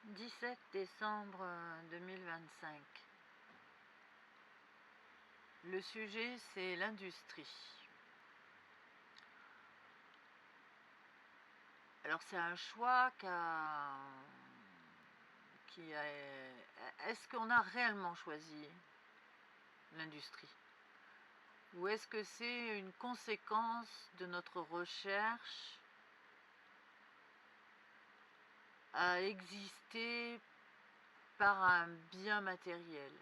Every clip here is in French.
17 décembre 2025. Le sujet, c'est l'industrie. Alors c'est un choix Est-ce qu'on a réellement choisi l'industrie? Ou est-ce que c'est une conséquence de notre recherche à exister par un bien matériel?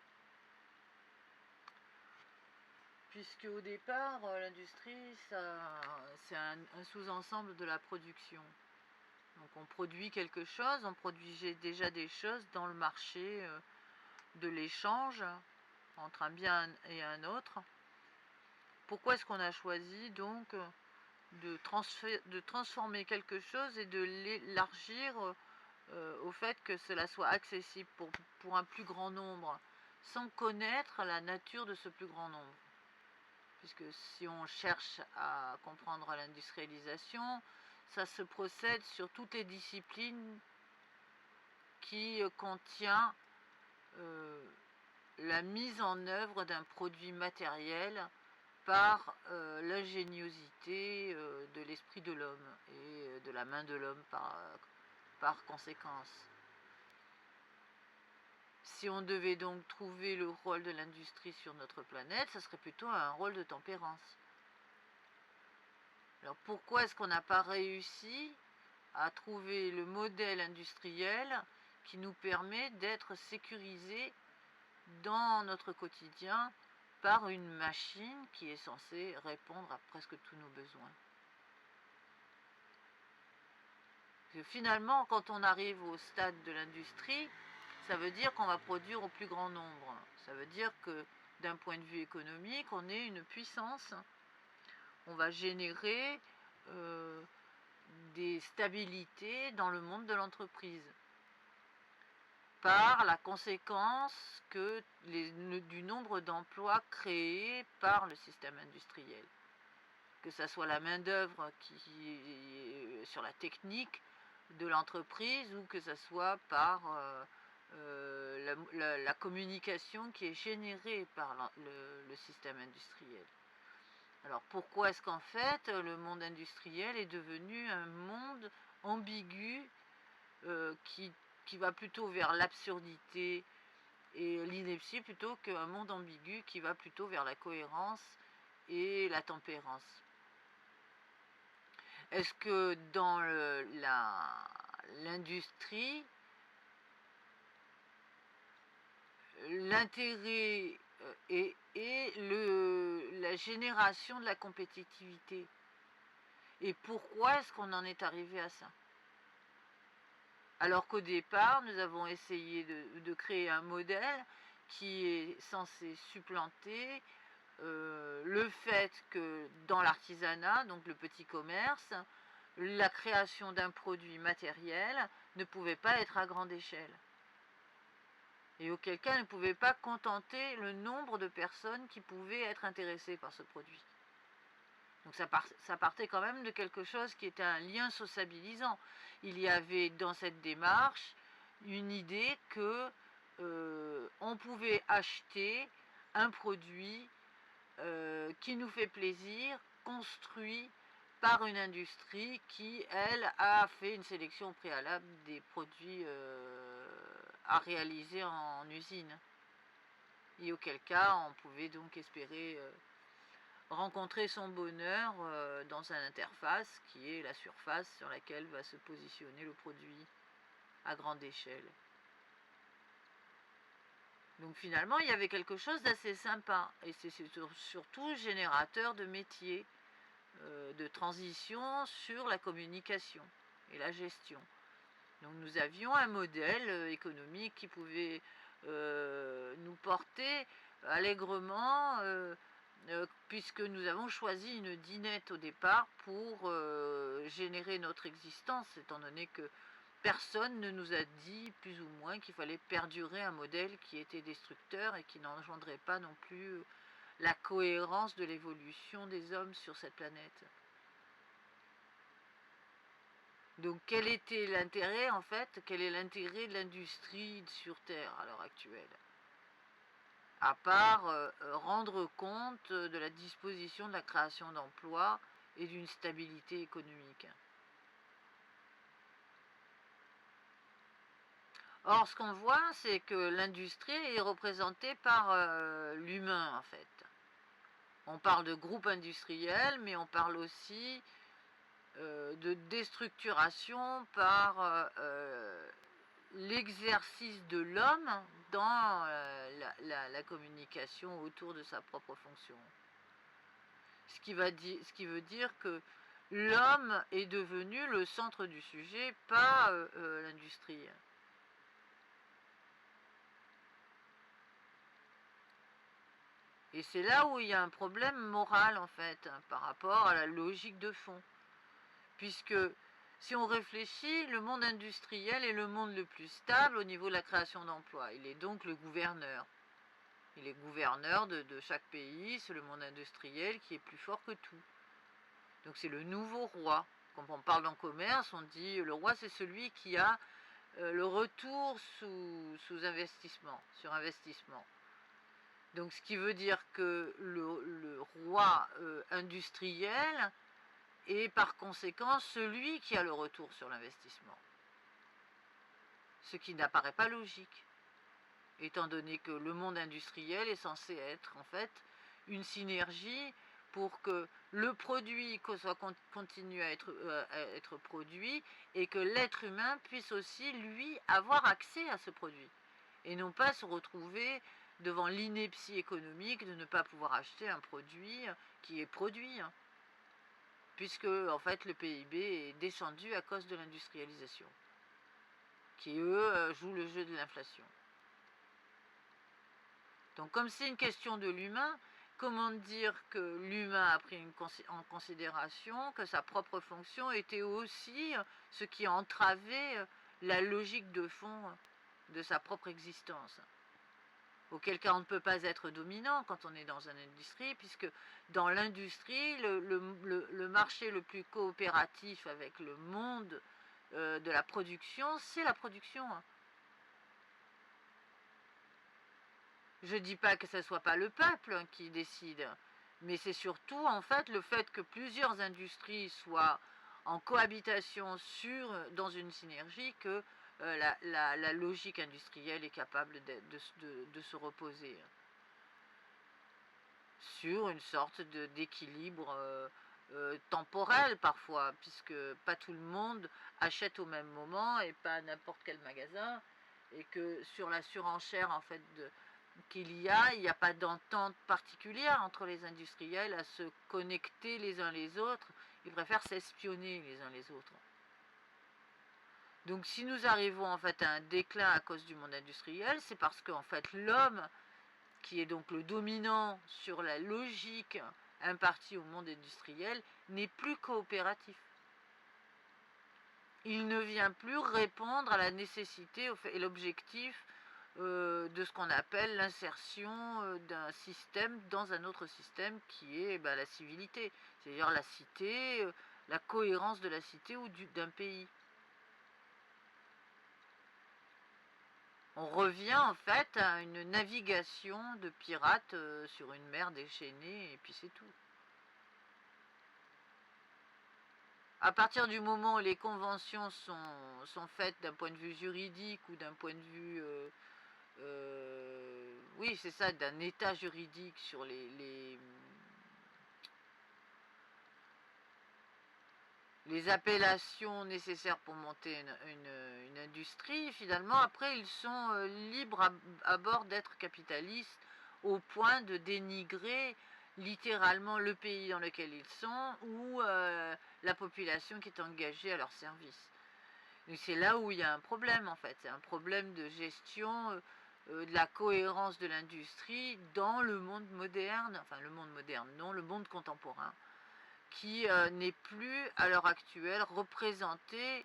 Puisque au départ, l'industrie, c'est un sous-ensemble de la production. Donc on produit quelque chose, on produit déjà des choses dans le marché de l'échange entre un bien et un autre. Pourquoi est-ce qu'on a choisi donc de transformer quelque chose et de l'élargir au fait que cela soit accessible pour un plus grand nombre, sans connaître la nature de ce plus grand nombre? Puisque si on cherche à comprendre l'industrialisation, ça se procède sur toutes les disciplines qui contient la mise en œuvre d'un produit matériel par l'ingéniosité de l'esprit de l'homme et de la main de l'homme par conséquence. Si on devait donc trouver le rôle de l'industrie sur notre planète, ça serait plutôt un rôle de tempérance. Alors pourquoi est-ce qu'on n'a pas réussi à trouver le modèle industriel qui nous permet d'être sécurisés dans notre quotidien par une machine qui est censée répondre à presque tous nos besoins? Parce que finalement, quand on arrive au stade de l'industrie, ça veut dire qu'on va produire au plus grand nombre. Ça veut dire que d'un point de vue économique, on est une puissance. On va générer des stabilités dans le monde de l'entreprise par la conséquence du nombre d'emplois créés par le système industriel. Que ce soit la main-d'œuvre sur la technique de l'entreprise ou que ce soit par la communication qui est générée par le système industriel. Alors pourquoi est-ce qu'en fait le monde industriel est devenu un monde ambigu qui va plutôt vers l'absurdité et l'ineptie plutôt qu'un monde ambigu qui va plutôt vers la cohérence et la tempérance? Est-ce que dans l'industrie, l'intérêt est la génération de la compétitivité? Et pourquoi est-ce qu'on en est arrivé à ça? Alors qu'au départ, nous avons essayé de créer un modèle qui est censé supplanter le fait que dans l'artisanat, donc le petit commerce, la création d'un produit matériel ne pouvait pas être à grande échelle. Et auquel cas ne pouvait pas contenter le nombre de personnes qui pouvaient être intéressées par ce produit. Donc ça partait quand même de quelque chose qui était un lien sociabilisant. Il y avait dans cette démarche une idée que on pouvait acheter un produit qui nous fait plaisir, construit par une industrie qui, elle, a fait une sélection préalable des produits à réaliser en usine. Et auquel cas, on pouvait donc espérer rencontrer son bonheur dans une interface qui est la surface sur laquelle va se positionner le produit à grande échelle. Donc finalement, il y avait quelque chose d'assez sympa, et c'est surtout générateur de métiers, de transition sur la communication et la gestion. Donc nous avions un modèle économique qui pouvait nous porter allègrement, puisque nous avons choisi une dinette au départ pour générer notre existence, étant donné que personne ne nous a dit plus ou moins qu'il fallait perdurer un modèle qui était destructeur et qui n'engendrait pas non plus la cohérence de l'évolution des hommes sur cette planète. Donc quel était l'intérêt en fait, quel est l'intérêt de l'industrie sur Terre à l'heure actuelle? À part rendre compte de la disposition de la création d'emplois et d'une stabilité économique. Or, ce qu'on voit, c'est que l'industrie est représentée par l'humain, en fait. On parle de groupe industriel, mais on parle aussi de déstructuration par l'exercice de l'homme dans la communication autour de sa propre fonction. Ce qui veut dire que l'homme est devenu le centre du sujet, pas l'industrie. Et c'est là où il y a un problème moral, en fait, hein, par rapport à la logique de fond. Puisque, si on réfléchit, le monde industriel est le monde le plus stable au niveau de la création d'emplois. Il est donc le gouverneur. Il est gouverneur de chaque pays, c'est le monde industriel qui est plus fort que tout. Donc c'est le nouveau roi. Quand on parle dans commerce, on dit le roi c'est celui qui a le retour sous investissement, sur investissement. Donc ce qui veut dire que le roi industriel est par conséquent celui qui a le retour sur l'investissement. Ce qui n'apparaît pas logique, étant donné que le monde industriel est censé être en fait une synergie pour que le produit continue à être produit et que l'être humain puisse aussi, lui, avoir accès à ce produit. Et non pas se retrouver devant l'ineptie économique de ne pas pouvoir acheter un produit qui est produit. Puisque, en fait, le PIB est descendu à cause de l'industrialisation, qui, eux, jouent le jeu de l'inflation. Donc, comme c'est une question de l'humain, comment dire que l'humain a pris en considération que sa propre fonction était aussi ce qui entravait la logique de fond de sa propre existence. Auquel cas on ne peut pas être dominant quand on est dans une industrie, puisque dans l'industrie, le marché le plus coopératif avec le monde de la production, c'est la production. Je ne dis pas que ce ne soit pas le peuple qui décide, mais c'est surtout en fait le fait que plusieurs industries soient en cohabitation dans une synergie que la logique industrielle est capable de se reposer sur une sorte d'équilibre temporel parfois, puisque pas tout le monde achète au même moment et pas à n'importe quel magasin, et que sur la surenchère en fait qu'il y a pas d'entente particulière entre les industriels à se connecter les uns les autres, ils préfèrent s'espionner les uns les autres. Donc si nous arrivons en fait à un déclin à cause du monde industriel, c'est parce qu'en fait l'homme, qui est donc le dominant sur la logique impartie au monde industriel, n'est plus coopératif. Il ne vient plus répondre à la nécessité et l'objectif de ce qu'on appelle l'insertion d'un système dans un autre système qui est la civilité, c'est-à-dire la cité, la cohérence de la cité ou d'un pays. On revient en fait à une navigation de pirates sur une mer déchaînée et puis c'est tout. À partir du moment où les conventions sont faites d'un point de vue juridique ou d'un point de vue oui, c'est ça, d'un état juridique sur les appellations nécessaires pour monter une industrie, finalement, après, ils sont libres à bord d'être capitalistes au point de dénigrer littéralement le pays dans lequel ils sont ou la population qui est engagée à leur service. Et c'est là où il y a un problème, en fait. C'est un problème de gestion de la cohérence de l'industrie dans le monde moderne, enfin le monde moderne, non, le monde contemporain, qui n'est plus à l'heure actuelle représenté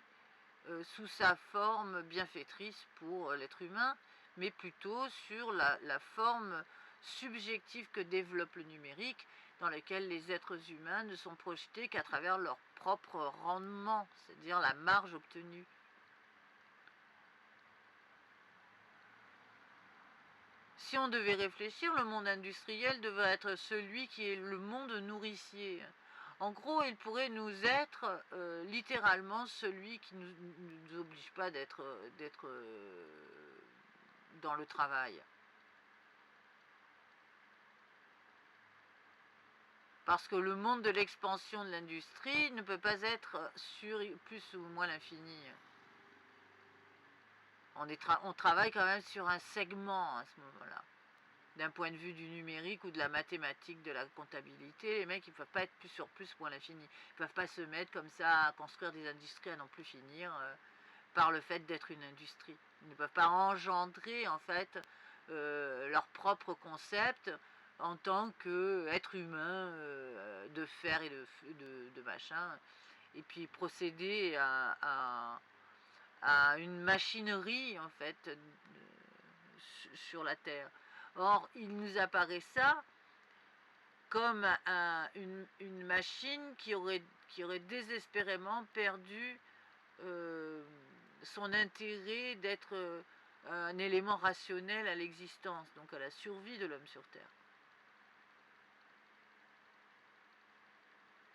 sous sa forme bienfaitrice pour l'être humain, mais plutôt sur la forme subjective que développe le numérique, dans lequel les êtres humains ne sont projetés qu'à travers leur propre rendement, c'est-à-dire la marge obtenue. Si on devait réfléchir, le monde industriel devrait être celui qui est le monde nourricier. En gros, il pourrait nous être littéralement celui qui ne nous oblige pas d'être dans le travail. Parce que le monde de l'expansion de l'industrie ne peut pas être sur plus ou moins l'infini. On travaille quand même sur un segment à ce moment-là. D'un point de vue du numérique ou de la mathématique, de la comptabilité, les mecs, ils ne peuvent pas être plus sur plus pour l'infini. Ils ne peuvent pas se mettre comme ça à construire des industries à n'en plus finir par le fait d'être une industrie. Ils ne peuvent pas engendrer, en fait, leur propre concept en tant qu'être humain de fer et de machin, et puis procéder à une machinerie, en fait, sur la Terre. Or, il nous apparaît ça comme une machine qui aurait désespérément perdu son intérêt d'être un élément rationnel à l'existence, donc à la survie de l'homme sur Terre.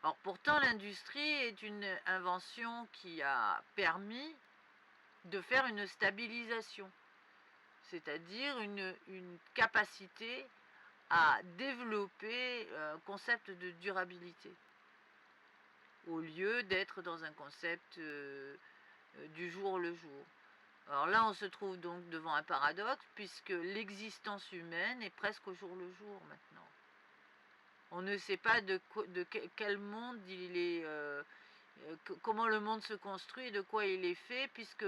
Or, pourtant, l'industrie est une invention qui a permis de faire une stabilisation, c'est-à-dire une capacité à développer un concept de durabilité, au lieu d'être dans un concept du jour le jour. Alors là, on se trouve donc devant un paradoxe, puisque l'existence humaine est presque au jour le jour maintenant. On ne sait pas de quel monde il est, comment le monde se construit, de quoi il est fait, puisque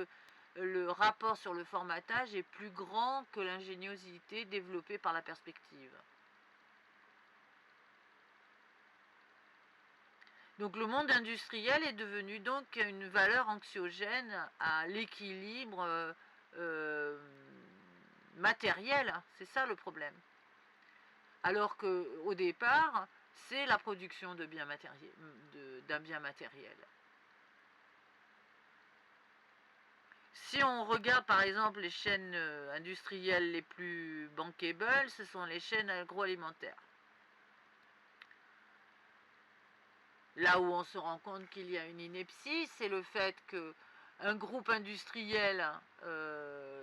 le rapport sur le formatage est plus grand que l'ingéniosité développée par la perspective. Donc le monde industriel est devenu donc une valeur anxiogène à l'équilibre matériel, c'est ça le problème. Alors qu'au départ, c'est la production de biens matériels, d'un bien matériel. Si on regarde par exemple les chaînes industrielles les plus bankable, ce sont les chaînes agroalimentaires. Là où on se rend compte qu'il y a une ineptie, c'est le fait qu'un groupe industriel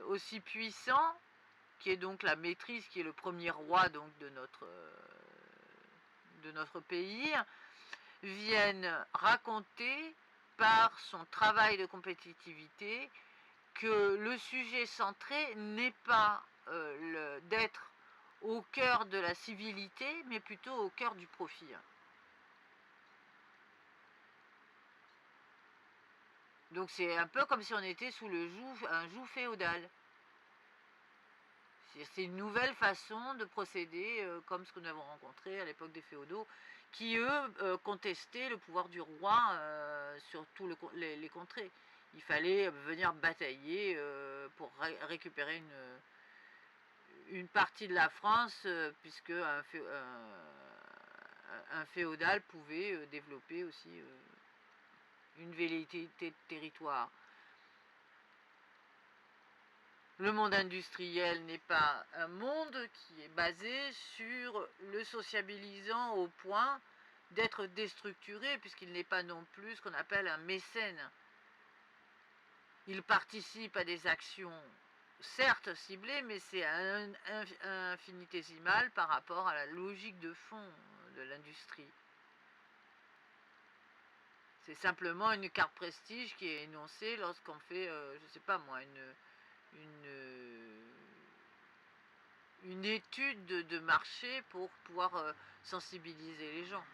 aussi puissant, qui est donc la maîtrise, qui est le premier roi donc de notre pays, vienne raconter par son travail de compétitivité que le sujet centré n'est pas d'être au cœur de la civilité, mais plutôt au cœur du profit. Donc c'est un peu comme si on était sous un joug féodal. C'est une nouvelle façon de procéder, comme ce que nous avons rencontré à l'époque des féodaux, qui eux contestaient le pouvoir du roi sur tous les contrées. Il fallait venir batailler pour récupérer une partie de la France, puisque un féodal pouvait développer aussi une velléité de territoire. Le monde industriel n'est pas un monde qui est basé sur le sociabilisant au point d'être déstructuré, puisqu'il n'est pas non plus ce qu'on appelle un mécène. Il participe à des actions, certes ciblées, mais c'est infinitésimal par rapport à la logique de fond de l'industrie. C'est simplement une carte prestige qui est énoncée lorsqu'on fait, je ne sais pas moi, une étude de marché pour pouvoir sensibiliser les gens.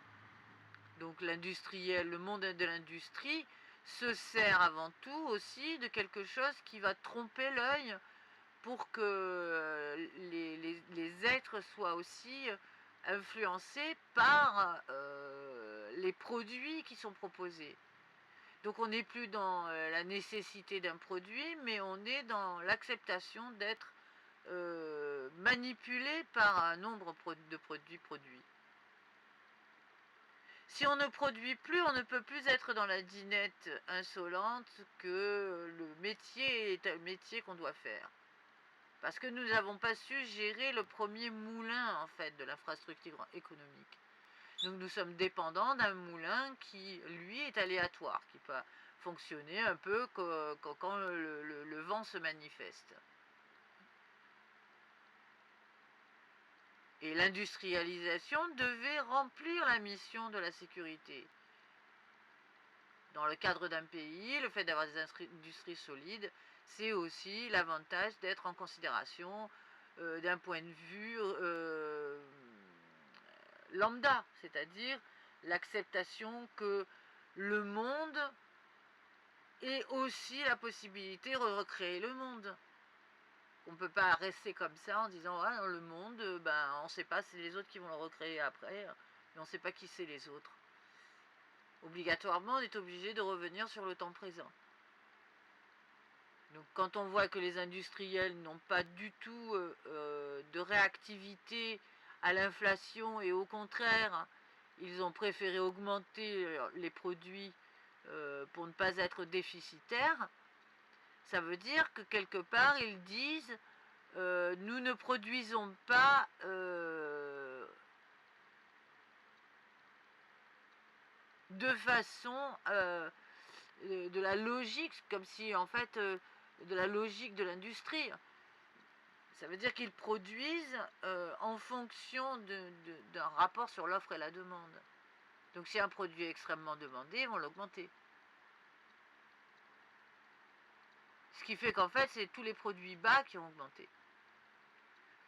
Donc l'industriel, le monde de l'industrie se sert avant tout aussi de quelque chose qui va tromper l'œil pour que les êtres soient aussi influencés par les produits qui sont proposés. Donc on n'est plus dans la nécessité d'un produit, mais on est dans l'acceptation d'être manipulé par un nombre de produits. Si on ne produit plus, on ne peut plus être dans la dinette insolente que le métier est un métier qu'on doit faire. Parce que nous n'avons pas su gérer le premier moulin, en fait, de l'infrastructure économique. Donc nous sommes dépendants d'un moulin qui, lui, est aléatoire, qui peut fonctionner un peu quand le vent se manifeste. Et l'industrialisation devait remplir la mission de la sécurité. Dans le cadre d'un pays, le fait d'avoir des industries solides, c'est aussi l'avantage d'être en considération d'un point de vue lambda, c'est-à-dire l'acceptation que le monde ait aussi la possibilité de recréer le monde. On ne peut pas rester comme ça en disant ah, le monde, on ne sait pas, c'est les autres qui vont le recréer après, et on ne sait pas qui c'est les autres. Obligatoirement, on est obligé de revenir sur le temps présent. Donc quand on voit que les industriels n'ont pas du tout de réactivité à l'inflation et au contraire, ils ont préféré augmenter les produits pour ne pas être déficitaires, ça veut dire que quelque part ils disent nous ne produisons pas de façon de la logique, comme si en fait de la logique de l'industrie. Ça veut dire qu'ils produisent en fonction d'un rapport sur l'offre et la demande. Donc si un produit est extrêmement demandé, ils vont l'augmenter. Ce qui fait qu'en fait, c'est tous les produits bas qui ont augmenté.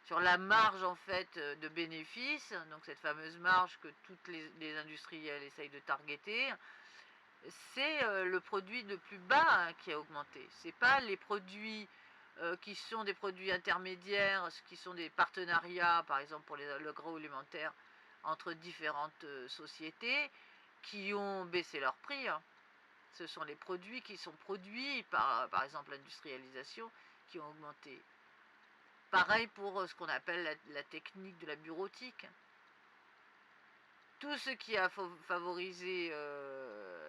Sur la marge en fait de bénéfice, donc cette fameuse marge que toutes les industriels essayent de targeter, c'est le produit le plus bas qui a augmenté. C'est pas les produits qui sont des produits intermédiaires, qui sont des partenariats, par exemple pour l'agroalimentaire, entre différentes sociétés, qui ont baissé leur prix. Ce sont les produits qui sont produits par exemple l'industrialisation, qui ont augmenté. Pareil pour ce qu'on appelle la technique de la bureautique. Tout ce qui a favorisé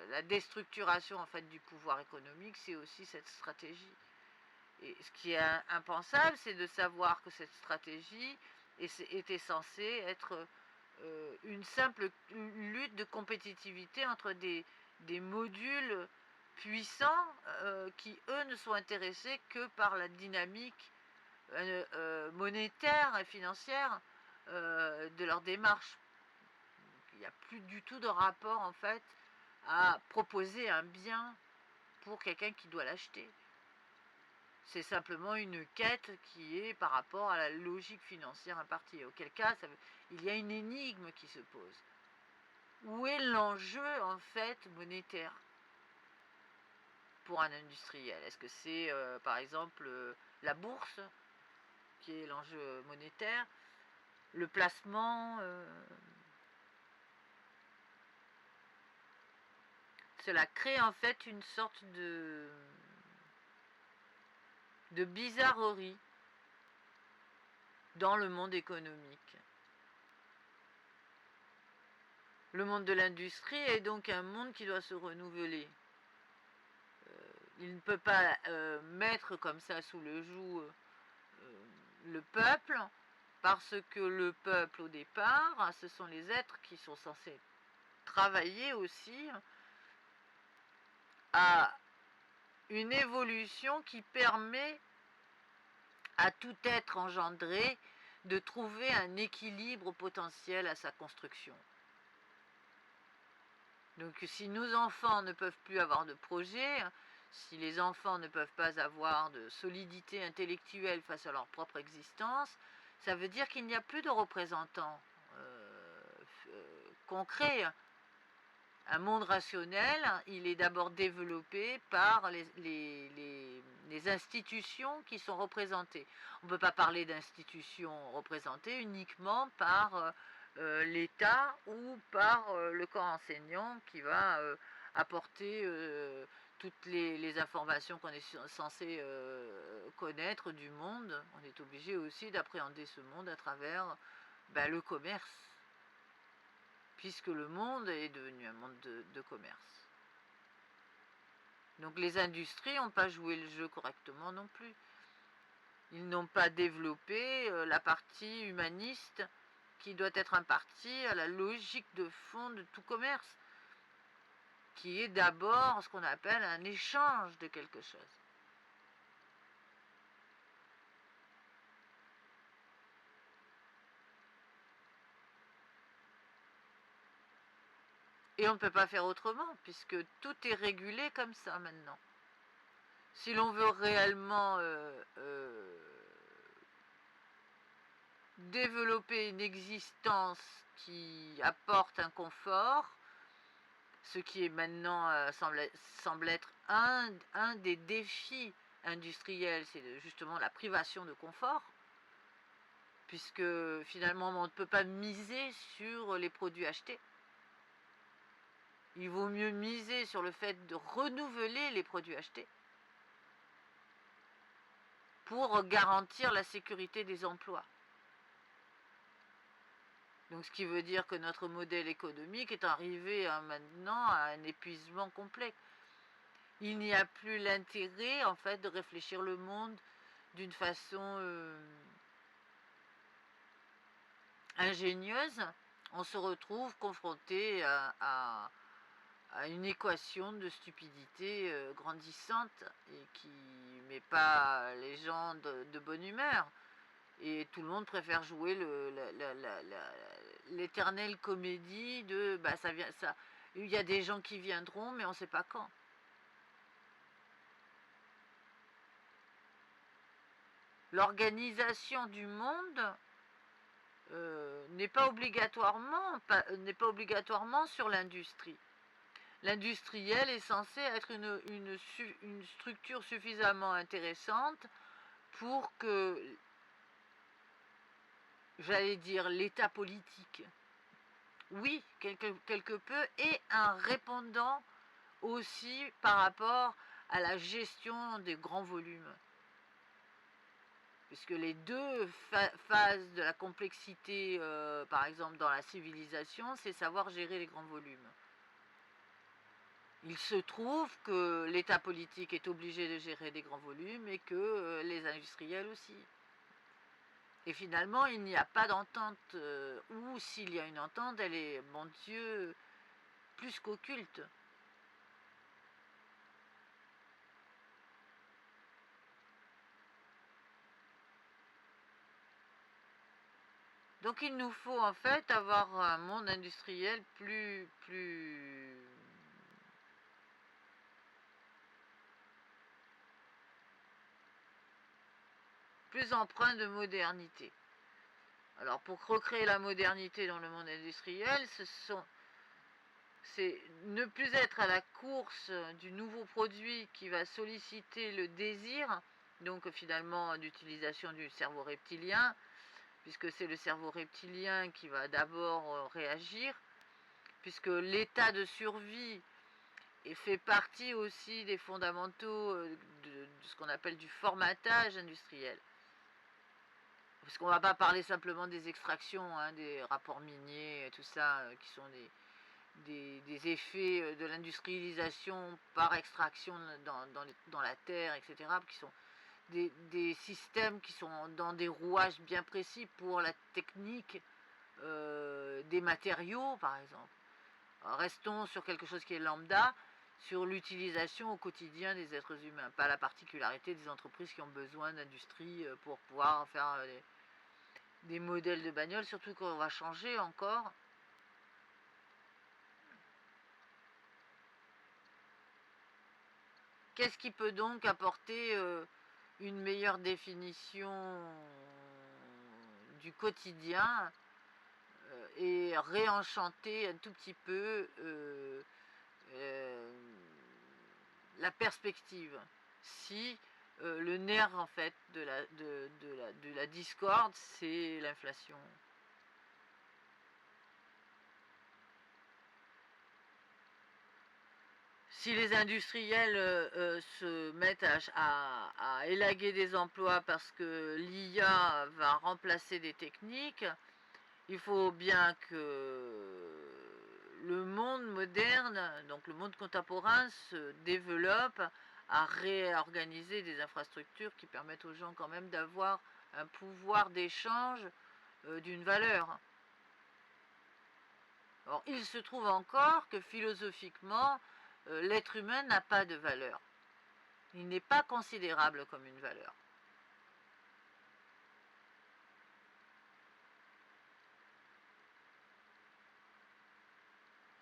la déstructuration en fait du pouvoir économique, c'est aussi cette stratégie. Et ce qui est impensable, c'est de savoir que cette stratégie était censée être une simple lutte de compétitivité entre des modules puissants qui, eux, ne sont intéressés que par la dynamique monétaire et financière de leur démarche. Il n'y a plus du tout de rapport en fait à proposer un bien pour quelqu'un qui doit l'acheter. C'est simplement une quête qui est par rapport à la logique financière impartie. Auquel cas, il y a une énigme qui se pose. Où est l'enjeu en fait monétaire pour un industriel? Est-ce que c'est par exemple la bourse qui est l'enjeu monétaire, le placement cela crée en fait une sorte de bizarrerie dans le monde économique. Le monde de l'industrie est donc un monde qui doit se renouveler. Il ne peut pas mettre comme ça sous le joug le peuple, parce que le peuple au départ, ce sont les êtres qui sont censés travailler aussi à une évolution qui permet à tout être engendré de trouver un équilibre potentiel à sa construction. Donc si nos enfants ne peuvent plus avoir de projet, si les enfants ne peuvent pas avoir de solidité intellectuelle face à leur propre existence, ça veut dire qu'il n'y a plus de représentants concrets. Un monde rationnel, il est d'abord développé par les institutions qui sont représentées. On ne peut pas parler d'institutions représentées uniquement par l'État ou par le corps enseignant qui va apporter toutes les informations qu'on est censé connaître du monde. On est obligé aussi d'appréhender ce monde à travers le commerce. puisque le monde est devenu un monde de commerce. Donc les industries n'ont pas joué le jeu correctement non plus. Ils n'ont pas développé la partie humaniste qui doit être impartie à la logique de fond de tout commerce, qui est d'abord ce qu'on appelle un échange de quelque chose. Et on ne peut pas faire autrement, puisque tout est régulé comme ça maintenant. Si l'on veut réellement développer une existence qui apporte un confort, ce qui est maintenant semble être un des défis industriels, c'est justement la privation de confort, puisque finalement on ne peut pas miser sur les produits achetés. Il vaut mieux miser sur le fait de renouveler les produits achetés pour garantir la sécurité des emplois. Donc ce qui veut dire que notre modèle économique est arrivé maintenant à un épuisement complet. Il n'y a plus l'intérêt en fait de réfléchir le monde d'une façon ingénieuse. On se retrouve confronté à une équation de stupidité grandissante et qui ne met pas les gens de bonne humeur. Et tout le monde préfère jouer l'éternelle comédie de il y a des gens qui viendront, mais on ne sait pas quand. L'organisation du monde n'est pas obligatoirement sur l'industrie. L'industriel est censé être une structure suffisamment intéressante pour que, j'allais dire, l'état politique, oui, quelque peu, et un répondant aussi par rapport à la gestion des grands volumes. Puisque les deux phases de la complexité, par exemple dans la civilisation, c'est savoir gérer les grands volumes. Il se trouve que l'état politique est obligé de gérer des grands volumes et que les industriels aussi. Et finalement, il n'y a pas d'entente, ou s'il y a une entente, elle est, mon Dieu, plus qu'occulte. Donc il nous faut en fait avoir un monde industriel plus empreint de modernité. Alors pour recréer la modernité dans le monde industriel, c'est ne plus être à la course du nouveau produit qui va solliciter le désir, donc finalement d'utilisation du cerveau reptilien, puisque c'est le cerveau reptilien qui va d'abord réagir, puisque l'état de survie fait partie aussi des fondamentaux de ce qu'on appelle du formatage industriel. Parce qu'on ne va pas parler simplement des extractions, des rapports miniers, et tout ça, qui sont des effets de l'industrialisation par extraction dans la terre, etc., qui sont des systèmes qui sont dans des rouages bien précis pour la technique des matériaux, par exemple. Alors, restons sur quelque chose qui est lambda, sur l'utilisation au quotidien des êtres humains, pas la particularité des entreprises qui ont besoin d'industrie pour pouvoir faire des modèles de bagnoles, surtout qu'on va changer encore. Qu'est-ce qui peut donc apporter une meilleure définition du quotidien et réenchanter un tout petit peu la perspective, si le nerf en fait de la discorde, c'est l'inflation. Si les industriels se mettent à élaguer des emplois parce que l'IA va remplacer des techniques, il faut bien que le monde moderne, donc le monde contemporain, se développe à réorganiser des infrastructures qui permettent aux gens quand même d'avoir un pouvoir d'échange d'une valeur. Or, il se trouve encore que philosophiquement, l'être humain n'a pas de valeur. Il n'est pas considérable comme une valeur.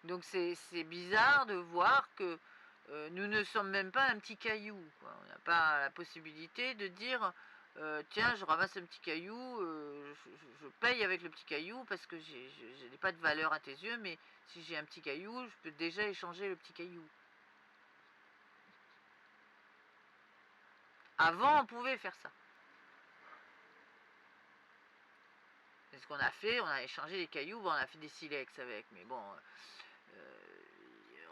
Donc c'est bizarre de voir que nous ne sommes même pas un petit caillou, quoi. On n'a pas la possibilité de dire tiens, je ramasse un petit caillou, je paye avec le petit caillou parce que je n'ai pas de valeur à tes yeux, mais si j'ai un petit caillou, je peux déjà échanger le petit caillou. Avant, on pouvait faire ça. C'est ce qu'on a fait, on a échangé les cailloux, bon, on a fait des silex avec, mais bon,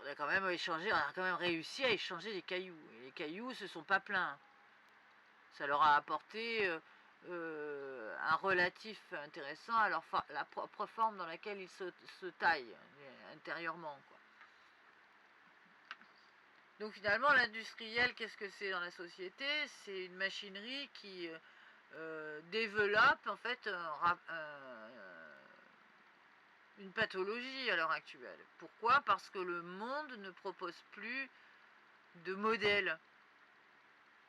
on a quand même échangé, on a quand même réussi à échanger des cailloux. Et les cailloux se sont pas plaints. Ça leur a apporté un relatif intéressant à la propre forme dans laquelle ils se taillent intérieurement, quoi. Donc finalement, l'industriel, qu'est-ce que c'est dans la société? C'est une machinerie qui développe en fait une pathologie à l'heure actuelle. Pourquoi? Parce que le monde ne propose plus de modèle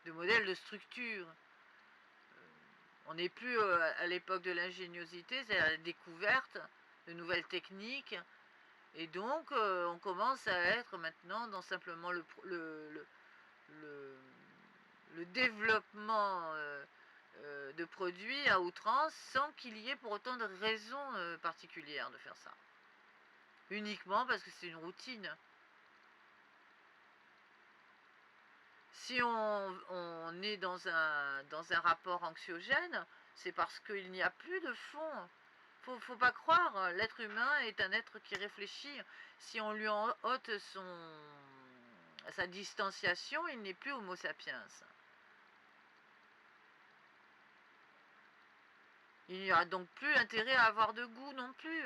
de structure. On n'est plus à l'époque de l'ingéniosité, c'est à la découverte de nouvelles techniques. Et donc, on commence à être maintenant dans simplement le développement de produits à outrance sans qu'il y ait pour autant de raisons particulières de faire ça. Uniquement parce que c'est une routine. Si on est dans un rapport anxiogène, c'est parce qu'il n'y a plus de fond. Faut pas croire, l'être humain est un être qui réfléchit. Si on lui ôte sa distanciation, il n'est plus Homo sapiens. Il n'y aura donc plus intérêt à avoir de goût non plus,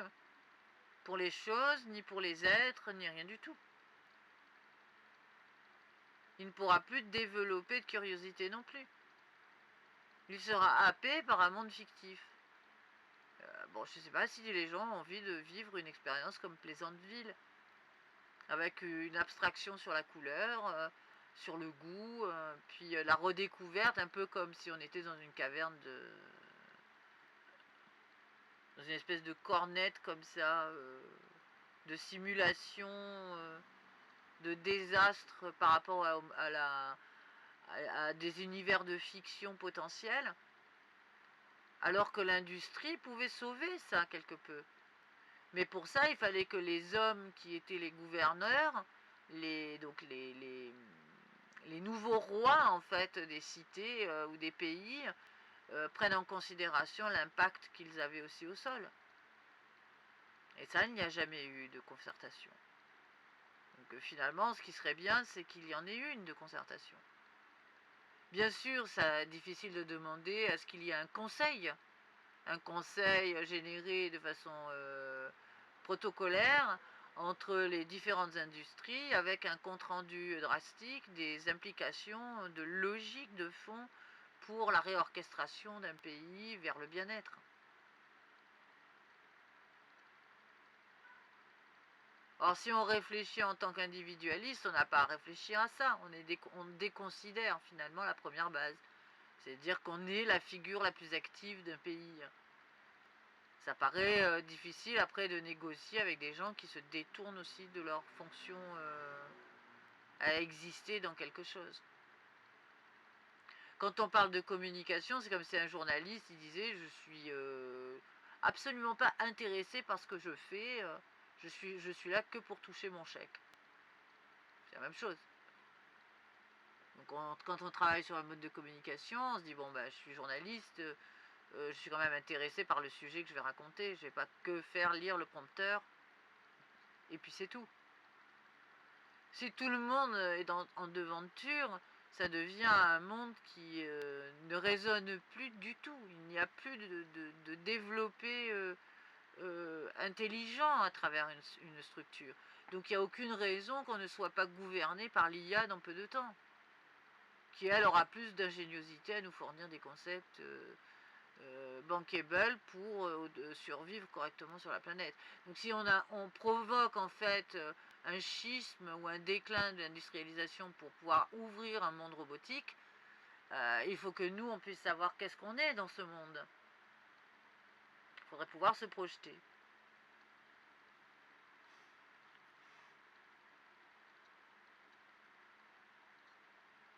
pour les choses, ni pour les êtres, ni rien du tout. Il ne pourra plus développer de curiosité non plus. Il sera happé par un monde fictif. Bon, je ne sais pas si les gens ont envie de vivre une expérience comme Pleasantville, avec une abstraction sur la couleur, sur le goût, puis la redécouverte, un peu comme si on était dans une caverne dans une espèce de cornette comme ça, de simulation, de désastre par rapport à des univers de fiction potentiels, alors que l'industrie pouvait sauver ça quelque peu. Mais pour ça, il fallait que les hommes qui étaient les gouverneurs, les nouveaux rois en fait des cités ou des pays, prennent en considération l'impact qu'ils avaient aussi au sol. Et ça, il n'y a jamais eu de concertation. Donc finalement, ce qui serait bien, c'est qu'il y en ait une de concertation. Bien sûr, c'est difficile de demander à ce qu'il y ait un conseil généré de façon protocolaire entre les différentes industries avec un compte-rendu drastique des implications de logique de fond pour la réorchestration d'un pays vers le bien-être. Or, si on réfléchit en tant qu'individualiste, on n'a pas à réfléchir à ça. On déconsidère finalement la première base. C'est-à-dire qu'on est la figure la plus active d'un pays. Ça paraît difficile après de négocier avec des gens qui se détournent aussi de leur fonction à exister dans quelque chose. Quand on parle de communication, c'est comme si un journaliste il disait je suis absolument pas intéressé par ce que je fais, je suis là que pour toucher mon chèque. C'est la même chose. Donc quand on travaille sur un mode de communication, on se dit bon je suis journaliste, je suis quand même intéressé par le sujet que je vais raconter, je vais pas que faire lire le prompteur, et puis c'est tout. Si tout le monde est en devanture, ça devient un monde qui ne résonne plus du tout. Il n'y a plus de développé intelligent à travers une structure. Donc il n'y a aucune raison qu'on ne soit pas gouverné par l'IA dans peu de temps, qui elle aura plus d'ingéniosité à nous fournir des concepts bankable pour survivre correctement sur la planète. Donc si on provoque en fait un schisme ou un déclin de l'industrialisation pour pouvoir ouvrir un monde robotique, il faut que nous on puisse savoir qu'est-ce qu'on est dans ce monde. Il faudrait pouvoir se projeter.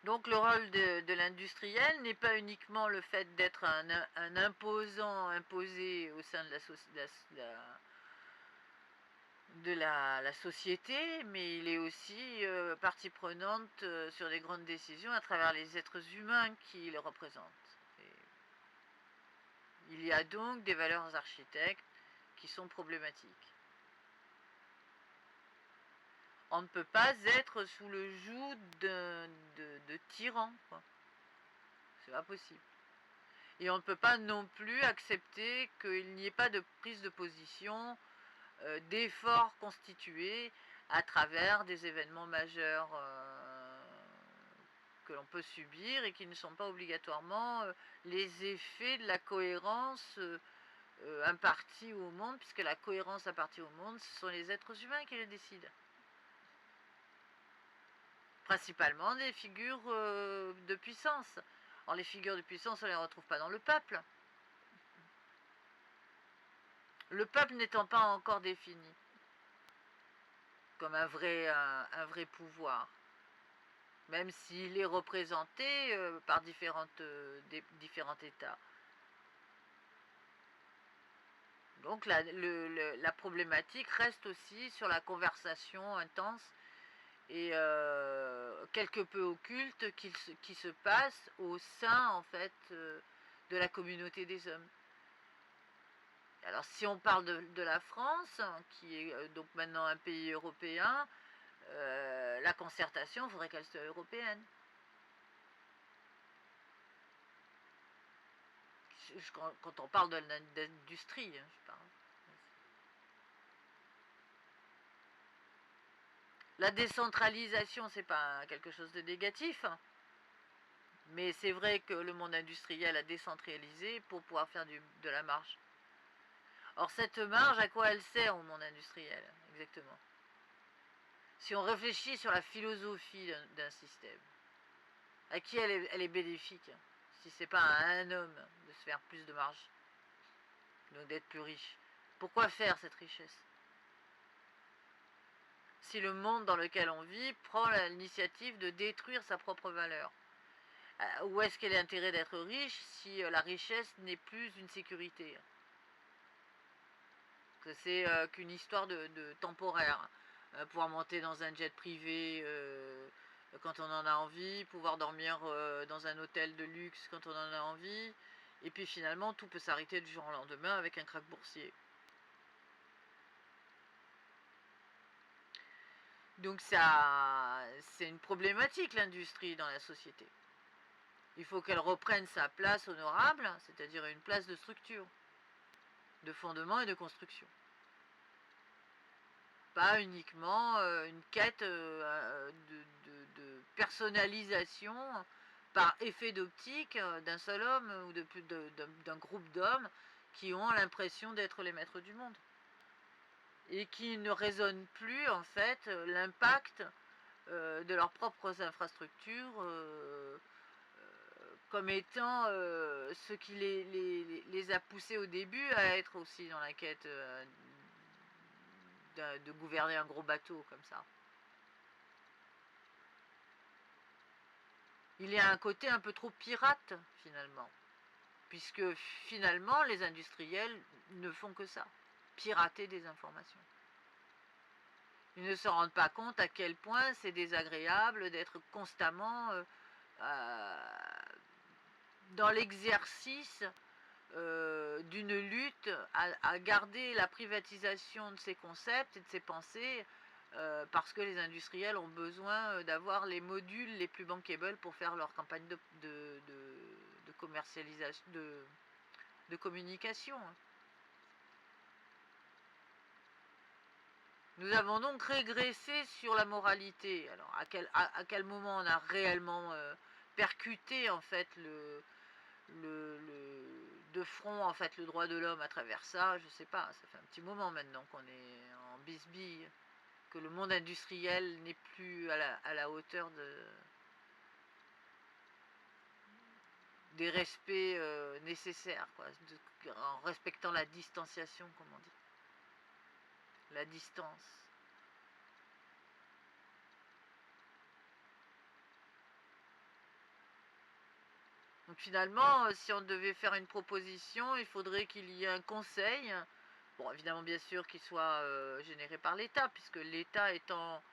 Donc le rôle de l'industriel n'est pas uniquement le fait d'être un imposant imposé au sein de la société, mais il est aussi partie prenante sur des grandes décisions à travers les êtres humains qui le représentent. Et il y a donc des valeurs architectes qui sont problématiques. On ne peut pas être sous le joug de tyrans, quoi. C'est pas possible. Et on ne peut pas non plus accepter qu'il n'y ait pas de prise de position, d'efforts constitués à travers des événements majeurs que l'on peut subir et qui ne sont pas obligatoirement les effets de la cohérence impartie au monde, puisque la cohérence impartie au monde, ce sont les êtres humains qui le décident. Principalement des figures de puissance. Or, les figures de puissance, on ne les retrouve pas dans le peuple. Le peuple n'étant pas encore défini comme un vrai pouvoir, même s'il est représenté par différents États. Donc la problématique reste aussi sur la conversation intense et quelque peu occulte qui se passe au sein en fait de la communauté des hommes. Alors si on parle de la France, qui est donc maintenant un pays européen, la concertation, il faudrait qu'elle soit européenne. Quand on parle de l'industrie, je parle. La décentralisation, c'est pas quelque chose de négatif, mais c'est vrai que le monde industriel a décentralisé pour pouvoir faire de la marge. Or, cette marge, à quoi elle sert au monde industriel, exactement? Si on réfléchit sur la philosophie d'un système, à qui elle est bénéfique, si c'est pas à un homme de se faire plus de marge, donc d'être plus riche? Pourquoi faire cette richesse? Si le monde dans lequel on vit prend l'initiative de détruire sa propre valeur, où est-ce qu'elle a intérêt d'être riche si la richesse n'est plus une sécurité? Que c'est qu'une histoire de temporaire. Pouvoir monter dans un jet privé quand on en a envie, pouvoir dormir dans un hôtel de luxe quand on en a envie, et puis finalement tout peut s'arrêter du jour au lendemain avec un krach boursier. Donc ça, c'est une problématique, l'industrie dans la société. Il faut qu'elle reprenne sa place honorable, c'est-à-dire une place de structure, de fondement et de construction. Pas uniquement une quête de personnalisation par effet d'optique d'un seul homme ou d'un groupe d'hommes qui ont l'impression d'être les maîtres du monde et qui ne raisonnent plus en fait l'impact de leurs propres infrastructures comme étant ce qui les a poussés au début à être aussi dans la quête de gouverner un gros bateau comme ça. Il y a un côté un peu trop pirate finalement, puisque finalement les industriels ne font que ça, pirater des informations. Ils ne se rendent pas compte à quel point c'est désagréable d'être constamment dans l'exercice d'une lutte à garder la privatisation de ces concepts et de ces pensées parce que les industriels ont besoin d'avoir les modules les plus bankable pour faire leur campagne de commercialisation, de communication. Nous avons donc régressé sur la moralité. Alors, à quel moment on a réellement percuté, en fait, de front, en fait, le droit de l'homme à travers ça, je sais pas. Ça fait un petit moment maintenant qu'on est en bisbille, que le monde industriel n'est plus à la hauteur des respects nécessaires, quoi, en respectant la distanciation, comme on dit. La distance. Donc finalement, si on devait faire une proposition, il faudrait qu'il y ait un conseil, bon évidemment bien sûr qu'il soit généré par l'État, puisque l'État étant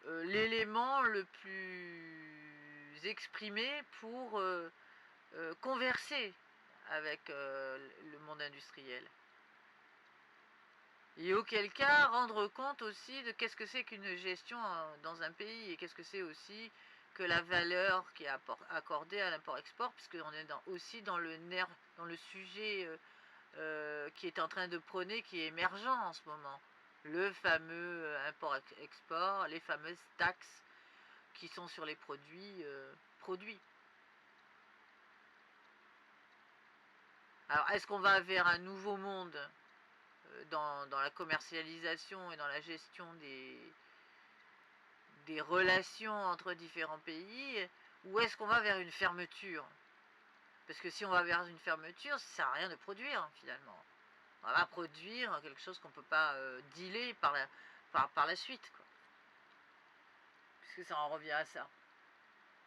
l'élément le plus exprimé pour converser avec le monde industriel. Et auquel cas, rendre compte aussi de qu'est-ce que c'est qu'une gestion dans un pays, et qu'est-ce que c'est aussi que la valeur qui est accordée à l'import-export, puisqu'on est aussi dans le sujet qui est en train de prôner, qui est émergent en ce moment. Le fameux import-export, les fameuses taxes qui sont sur les produits. Alors, est-ce qu'on va vers un nouveau monde dans la commercialisation et dans la gestion des relations entre différents pays, ou est-ce qu'on va vers une fermeture? Parce que si on va vers une fermeture, ça sert à rien de produire finalement. On va produire quelque chose qu'on ne peut pas dealer par la suite, quoi. Puisque ça en revient à ça.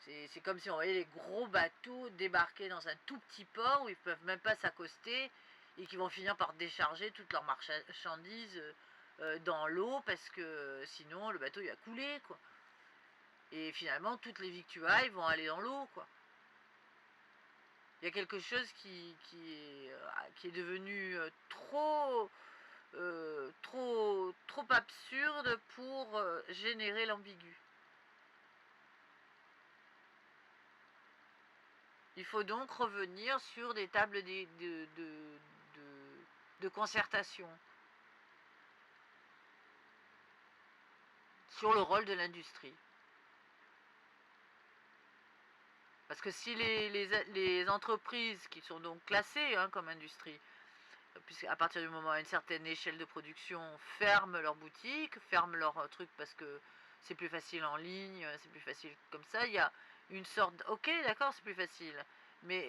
C'est comme si on voyait les gros bateaux débarquer dans un tout petit port où ils ne peuvent même pas s'accoster et qui vont finir par décharger toutes leurs marchandises dans l'eau parce que sinon le bateau il va couler, quoi. Et finalement toutes les victuailles vont aller dans l'eau, quoi. Il y a quelque chose qui est devenu trop absurde pour générer l'ambigu. Il faut donc revenir sur des tables de concertation sur le rôle de l'industrie. Parce que si les entreprises qui sont donc classées comme industrie, puisqu'à partir du moment à une certaine échelle de production, ferment leurs boutiques, ferment leurs trucs parce que c'est plus facile en ligne, c'est plus facile comme ça, il y a une sorte... Ok, d'accord, c'est plus facile. Mais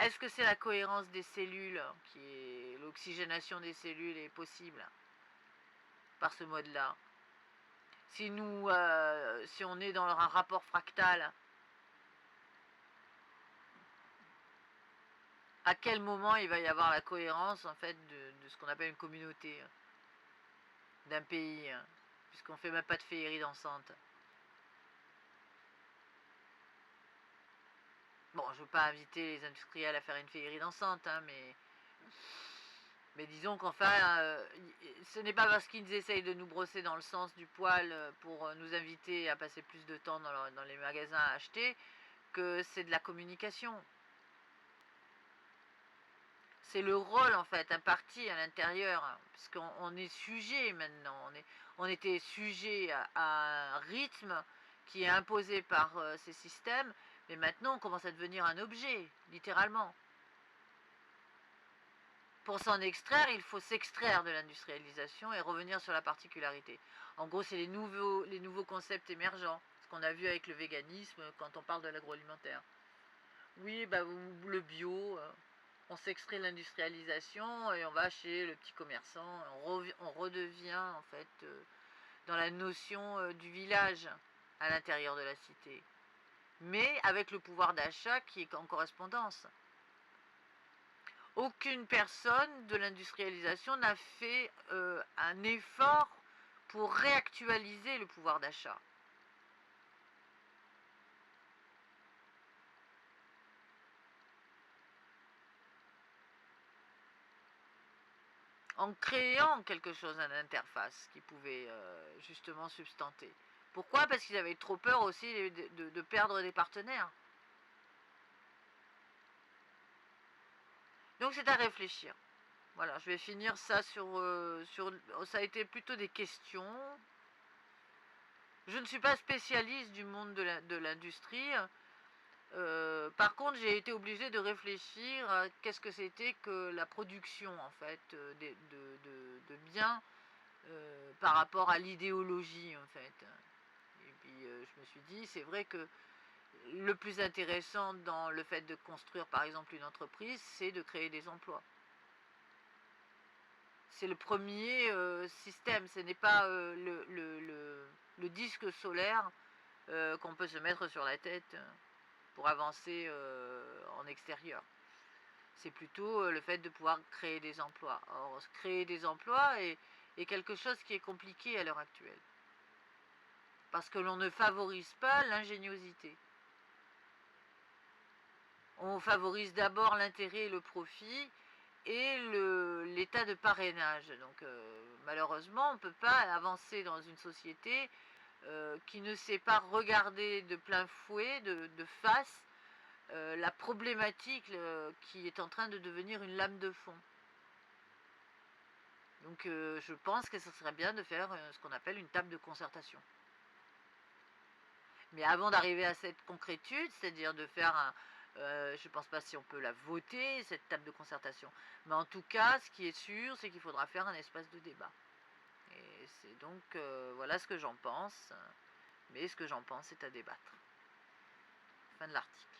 est-ce que c'est la cohérence des cellules, qui est l'oxygénation des cellules est possible par ce mode-là? Si on est dans un rapport fractal, à quel moment il va y avoir la cohérence en fait de ce qu'on appelle une communauté d'un pays, puisqu'on fait même pas de féerie dansante. Bon, je veux pas inviter les industriels à faire une féerie dansante, mais disons qu'enfin, ce n'est pas parce qu'ils essayent de nous brosser dans le sens du poil pour nous inviter à passer plus de temps dans les magasins à acheter que c'est de la communication. C'est le rôle en fait imparti à l'intérieur, puisqu'on est sujet maintenant, on était sujet à un rythme qui est imposé par ces systèmes, mais maintenant on commence à devenir un objet, littéralement. Pour s'en extraire, il faut s'extraire de l'industrialisation et revenir sur la particularité. En gros, c'est les nouveaux concepts émergents, ce qu'on a vu avec le véganisme quand on parle de l'agroalimentaire. Oui, bah, le bio, on s'extrait de l'industrialisation et on va chez le petit commerçant, on redevient en fait dans la notion du village à l'intérieur de la cité. Mais avec le pouvoir d'achat qui est en correspondance. Aucune personne de l'industrialisation n'a fait un effort pour réactualiser le pouvoir d'achat. En créant quelque chose, une interface qui pouvait justement substanter. Pourquoi? Parce qu'ils avaient trop peur aussi de perdre des partenaires. Donc c'est à réfléchir. Voilà, je vais finir ça ça a été plutôt des questions. Je ne suis pas spécialiste du monde de l'industrie. Par contre, j'ai été obligée de réfléchir à qu'est-ce que c'était que la production, en fait, de biens par rapport à l'idéologie, en fait. Et puis, je me suis dit, c'est vrai que le plus intéressant dans le fait de construire, par exemple, une entreprise, c'est de créer des emplois. C'est le premier système, ce n'est pas le disque solaire qu'on peut se mettre sur la tête pour avancer en extérieur. C'est plutôt le fait de pouvoir créer des emplois. Or, créer des emplois est quelque chose qui est compliqué à l'heure actuelle. Parce que l'on ne favorise pas l'ingéniosité. On favorise d'abord l'intérêt et le profit et l'état de parrainage. Donc malheureusement, on ne peut pas avancer dans une société qui ne sait pas regarder de plein fouet, de face, la problématique qui est en train de devenir une lame de fond. Donc je pense que ce serait bien de faire ce qu'on appelle une table de concertation. Mais avant d'arriver à cette concrétude, c'est-à-dire de faire je ne pense pas si on peut la voter, cette table de concertation. Mais en tout cas, ce qui est sûr, c'est qu'il faudra faire un espace de débat. Et c'est donc, voilà ce que j'en pense. Mais ce que j'en pense, c'est à débattre. Fin de l'article.